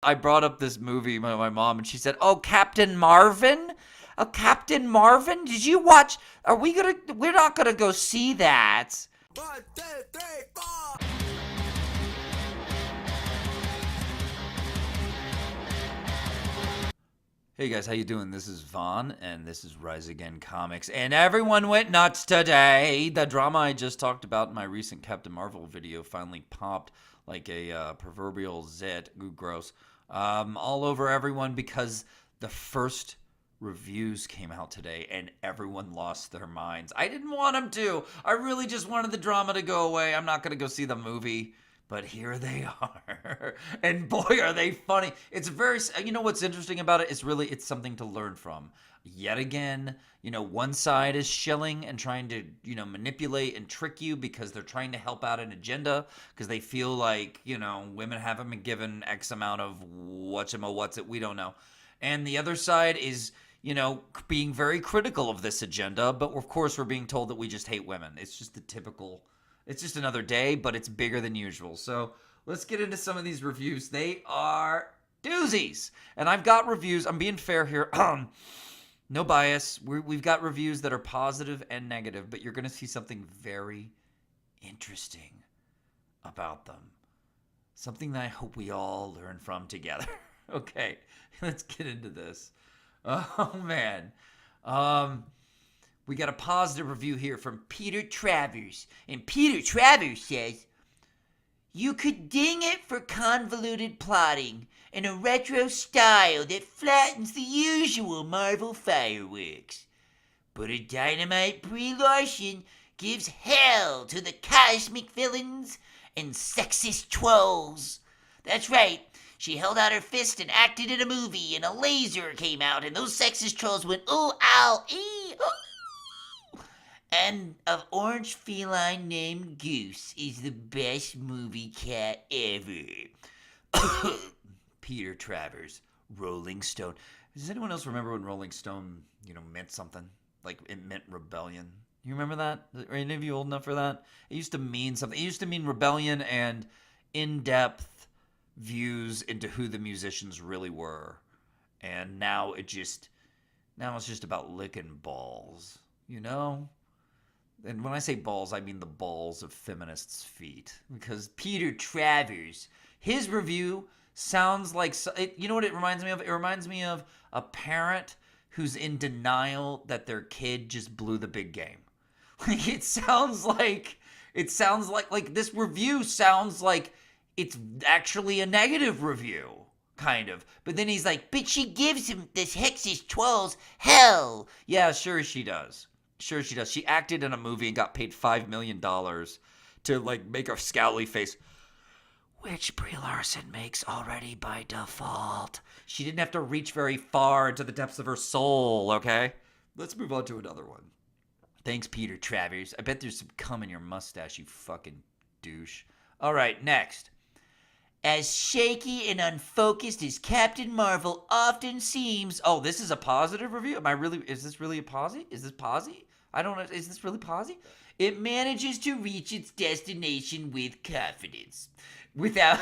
I brought up this movie with my mom, and she said, "Oh, Captain Marvin? Oh, Captain Marvin? Did you watch? We're not gonna go see that." 1, 2, 3, 4. Hey guys, how you doing? This is Vaughn, and this is Rise Again Comics, and everyone went nuts today. The drama I just talked about in my recent Captain Marvel video finally popped like a proverbial zit. Ooh, gross. All over everyone because the first reviews came out today, and everyone lost their minds. I didn't want them to. I really just wanted the drama to go away. I'm not going to go see the movie. But here they are. And boy, are they funny. It's very, you know what's interesting about it? It's something to learn from. Yet again, one side is shilling and trying to, manipulate and trick you because they're trying to help out an agenda because they feel like, women haven't been given X amount of what's it, we don't know. And the other side is, being very critical of this agenda. But of course, we're being told that we just hate women. It's just the typical. It's just another day, but it's bigger than usual. So let's get into some of these reviews. They are doozies. And I've got reviews. I'm being fair here. No bias. We've got reviews that are positive and negative, but you're going to see something very interesting about them. Something that I hope we all learn from together. Okay, let's get into this. Oh, man. We got a positive review here from Peter Travers. And Peter Travers says, "You could ding it for convoluted plotting in a retro style that flattens the usual Marvel fireworks. But a dynamite Brie Larson gives hell to the cosmic villains and sexist trolls. That's right. She held out her fist and acted in a movie, and a laser came out, and those sexist trolls went, ooh, ow, ee, ooh. And an orange feline named Goose is the best movie cat ever." Peter Travers, Rolling Stone. Does anyone else remember when Rolling Stone, meant something? Like it meant rebellion. You remember that? Are any of you old enough for that? It used to mean something. It used to mean rebellion and in-depth views into who the musicians really were. And now it's just about licking balls, And when I say balls, I mean the balls of feminists' feet. Because Peter Travers, his review sounds like, you know what it reminds me of? It reminds me of a parent who's in denial that their kid just blew the big game. Like it sounds like this review sounds like it's actually a negative review. Kind of. But then he's like, but she gives him this Hex's trolls hell. Yeah, sure she does. Sure she does. She acted in a movie and got paid $5 million to make a scowly face, which Brie Larson makes already by default. She didn't have to reach very far into the depths of her soul, okay? Let's move on to another one. Thanks, Peter Travers. I bet there's some cum in your mustache, you fucking douche. All right, next. "As shaky and unfocused as Captain Marvel often seems..." Oh, this is a positive review? Is this really a posy? Is this posy? I don't know. Is this really posy? "It manages to reach its destination with confidence. Without...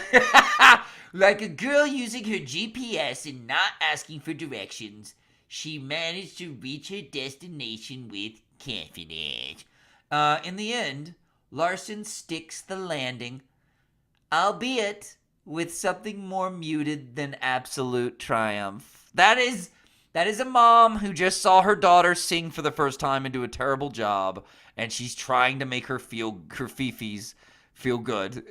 like a girl using her GPS and not asking for directions, she managed to reach her destination with confidence. In the end, Larson sticks the landing, albeit with something more muted than absolute triumph." That is a mom who just saw her daughter sing for the first time and do a terrible job, and she's trying to make her fifis feel good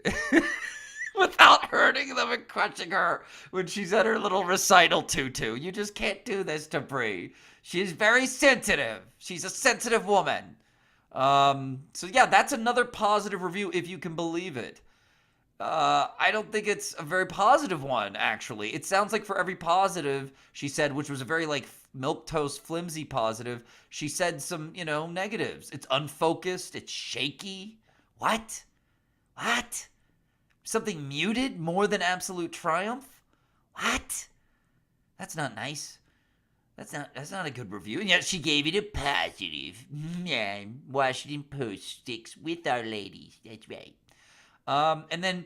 without hurting them and crushing her when she's at her little recital tutu. You just can't do this to Brie. She's very sensitive. She's a sensitive woman. So yeah, that's another positive review if you can believe it. I don't think it's a very positive one, actually. It sounds like for every positive she said, which was a very, milquetoast, flimsy positive, she said some, negatives. It's unfocused. It's shaky. What? Something muted more than absolute triumph? What? That's not nice. That's not a good review. And yet she gave it a positive. Yeah, Washington Post sticks with our ladies. That's right. And then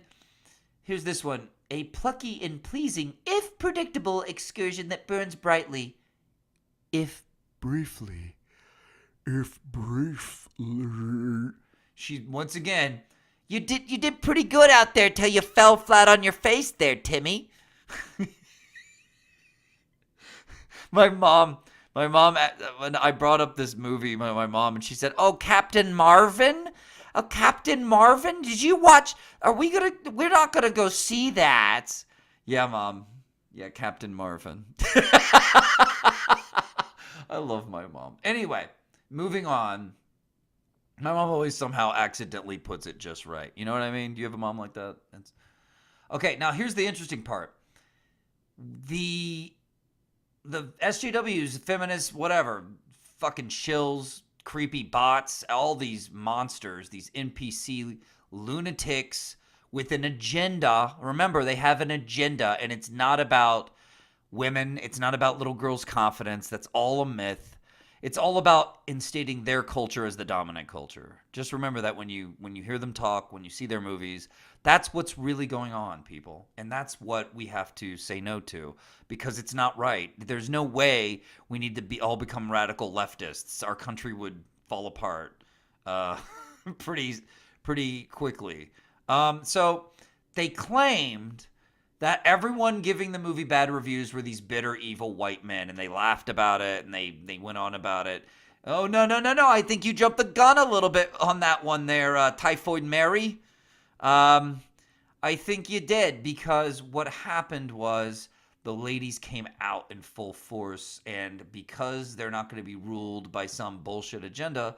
here's this one. A plucky and pleasing, if predictable, excursion that burns brightly, if Briefly. If briefly. she once again, you did pretty good out there till you fell flat on your face there, Timmy. my mom, when I brought up this movie, my mom, and she said, "Oh, Captain Marvin? Oh, Captain Marvin? Did you watch? We're not gonna go see that." Yeah, Mom. Yeah, Captain Marvin. I love my mom. Anyway, moving on. My mom always somehow accidentally puts it just right. You know what I mean? Do you have a mom like that? Okay, now here's the interesting part. The SJWs, feminists, whatever, fucking shills, creepy bots, all these monsters, these NPC lunatics with an agenda. Remember, they have an agenda, and it's not about women. It's not about little girls' confidence. That's all a myth. It's all about instating their culture as the dominant culture. Just remember that when you hear them talk, when you see their movies, that's what's really going on, people. And that's what we have to say no to, because it's not right. There's no way we need to become radical leftists. Our country would fall apart pretty quickly. So they claimed that everyone giving the movie bad reviews were these bitter, evil white men, and they laughed about it, and they went on about it. Oh, no, I think you jumped the gun a little bit on that one there, Typhoid Mary. I think you did, because what happened was the ladies came out in full force, and because they're not going to be ruled by some bullshit agenda,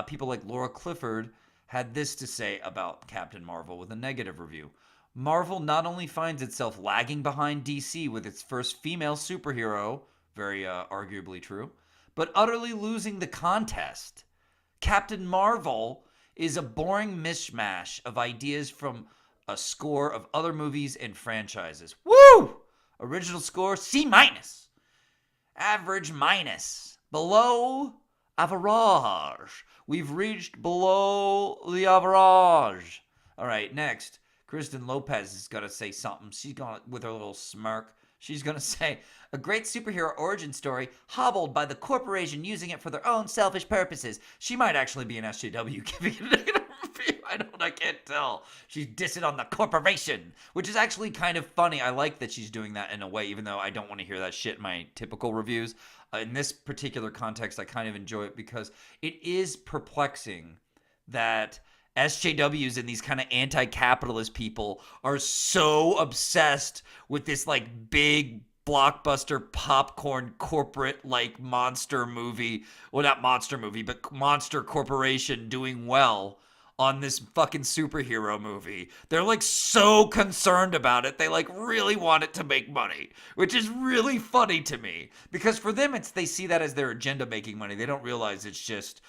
people like Laura Clifford had this to say about Captain Marvel with a negative review. Marvel not only finds itself lagging behind DC with its first female superhero, very arguably true, but utterly losing the contest. Captain Marvel is a boring mishmash of ideas from a score of other movies and franchises. Woo! Original score, C-. Average minus. Below average. We've reached below the average. All right, next. Kristen Lopez is going to say something. She's going to, with her little smirk, she's going to say, a great superhero origin story hobbled by the corporation using it for their own selfish purposes. She might actually be an SJW giving it a negative review. I can't tell. She's dissing on the corporation, which is actually kind of funny. I like that she's doing that in a way, even though I don't want to hear that shit in my typical reviews. In this particular context, I kind of enjoy it because it is perplexing that SJWs and these kind of anti-capitalist people are so obsessed with this like big blockbuster popcorn corporate like monster movie. Well, not monster movie, but monster corporation doing well on this fucking superhero movie. They're like so concerned about it. They like really want it to make money, which is really funny to me because for them, they see that as their agenda making money. They don't realize it's just,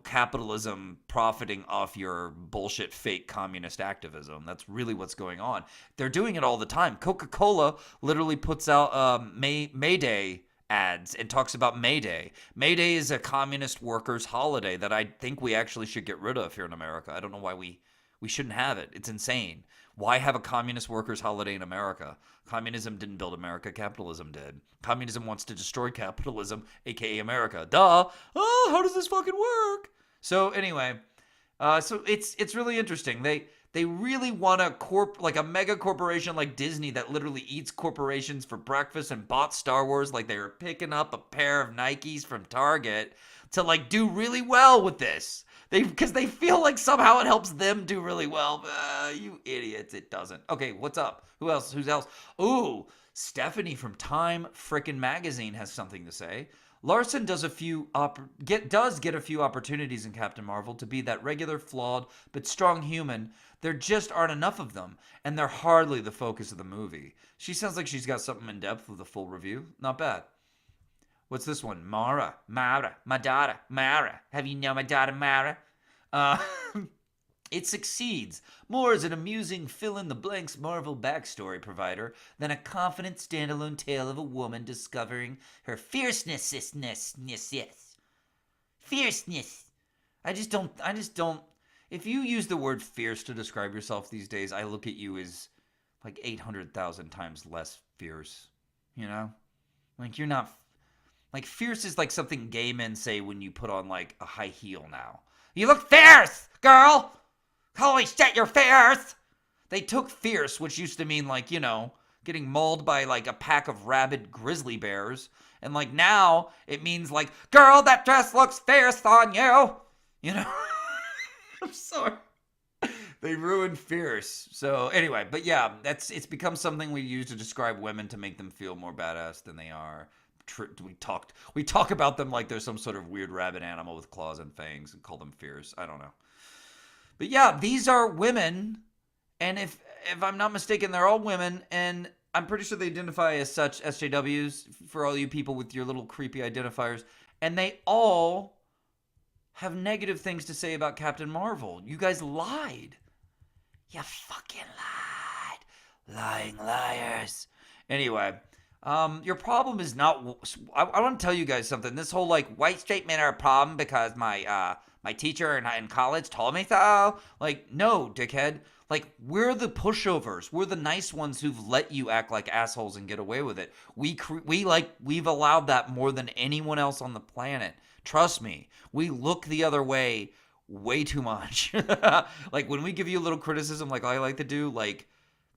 capitalism profiting off your bullshit fake communist activism. That's really what's going on. They're doing it all the time. Coca-Cola literally puts out Mayday ads and talks about May Day. May Day is a communist workers' holiday that I think we actually should get rid of here in America. I don't know why we shouldn't have it. It's insane. Why have a communist workers' holiday in America? Communism didn't build America. Capitalism did. Communism wants to destroy capitalism, aka America. Duh. Oh, how does this fucking work? So anyway, so it's really interesting. They really want a mega corporation like Disney that literally eats corporations for breakfast and bought Star Wars like they were picking up a pair of Nikes from Target to like do really well with this. Because they feel like somehow it helps them do really well. You idiots, it doesn't. Okay, what's up? Who's else? Ooh, Stephanie from Time frickin' Magazine has something to say. Larson does get a few opportunities in Captain Marvel to be that regular, flawed, but strong human. There just aren't enough of them, and they're hardly the focus of the movie. She sounds like she's got something in depth with a full review. Not bad. What's this one? Mara, my daughter, Mara. Have you known my daughter, Mara? It succeeds more as an amusing fill-in-the-blanks Marvel backstory provider than a confident standalone tale of a woman discovering her fierceness. Fierceness. I just don't. If you use the word fierce to describe yourself these days, I look at you as like 800,000 times less fierce, you know? Like, you're not, like, fierce is like something gay men say when you put on, like, a high heel now. You look fierce, girl! Holy shit, you're fierce! They took fierce, which used to mean, like, getting mauled by, like, a pack of rabid grizzly bears. And, like, now it means, like, girl, that dress looks fierce on you! You know? I'm sorry. They ruined fierce. So, anyway, but yeah, it's become something we use to describe women to make them feel more badass than they are. We talk about them like they're some sort of weird rabid animal with claws and fangs and call them fierce. I don't know. But yeah, these are women, and if I'm not mistaken, they're all women, and I'm pretty sure they identify as such, SJWs, for all you people with your little creepy identifiers, and they all have negative things to say about Captain Marvel. You guys lied. You fucking lied. Lying liars. Anyway, your problem is not. I want to tell you guys something. This whole like white straight men are a problem because my teacher in college told me so. Like, no, dickhead. Like, we're the pushovers. We're the nice ones who've let you act like assholes and get away with it. We've allowed that more than anyone else on the planet. Trust me. We look the other way too much. Like, when we give you a little criticism like I like to do, like,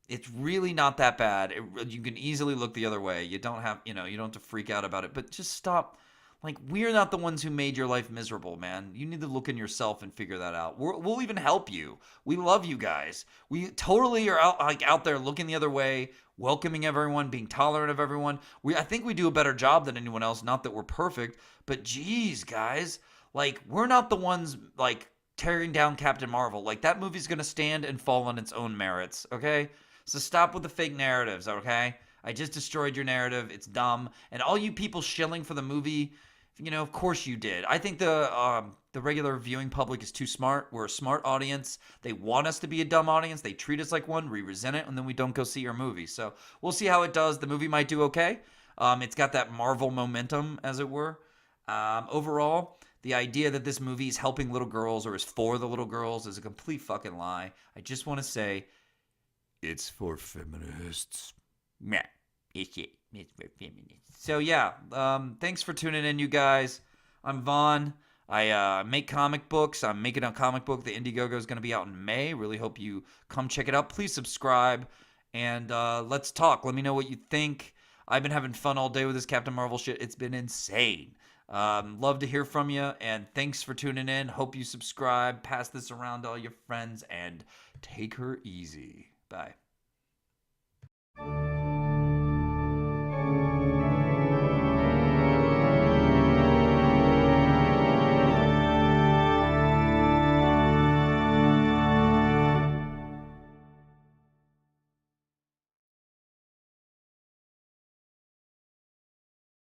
it's really not that bad. You can easily look the other way. You don't have to freak out about it, but just stop. Like, we're not the ones who made your life miserable, man. You need to look in yourself and figure that out. We'll even help you. We love you guys. We totally are out there looking the other way, welcoming everyone, being tolerant of everyone. I think we do a better job than anyone else. Not that we're perfect, but geez, guys, like, we're not the ones like tearing down Captain Marvel. Like, that movie's gonna stand and fall on its own merits. Okay, so stop with the fake narratives. Okay. I just destroyed your narrative. It's dumb. And all you people shilling for the movie, of course you did. I think the regular viewing public is too smart. We're a smart audience. They want us to be a dumb audience. They treat us like one. We resent it, and then we don't go see your movie. So we'll see how it does. The movie might do okay. It's got that Marvel momentum, as it were. Overall, the idea that this movie is helping little girls or is for the little girls is a complete fucking lie. I just want to say, it's for feminists. yeah, it's for feminists. So yeah, thanks for tuning in, you guys. I'm Vaughn. I make comic books. I'm making a comic book. The Indiegogo is going to be out in May. Really hope you come check it out. Please subscribe, and let's talk. Let me know what you think. I've been having fun all day with this Captain Marvel shit. It's been insane. Love to hear from you, and thanks for tuning in. Hope you subscribe. Pass this around to all your friends, and take her easy. Bye.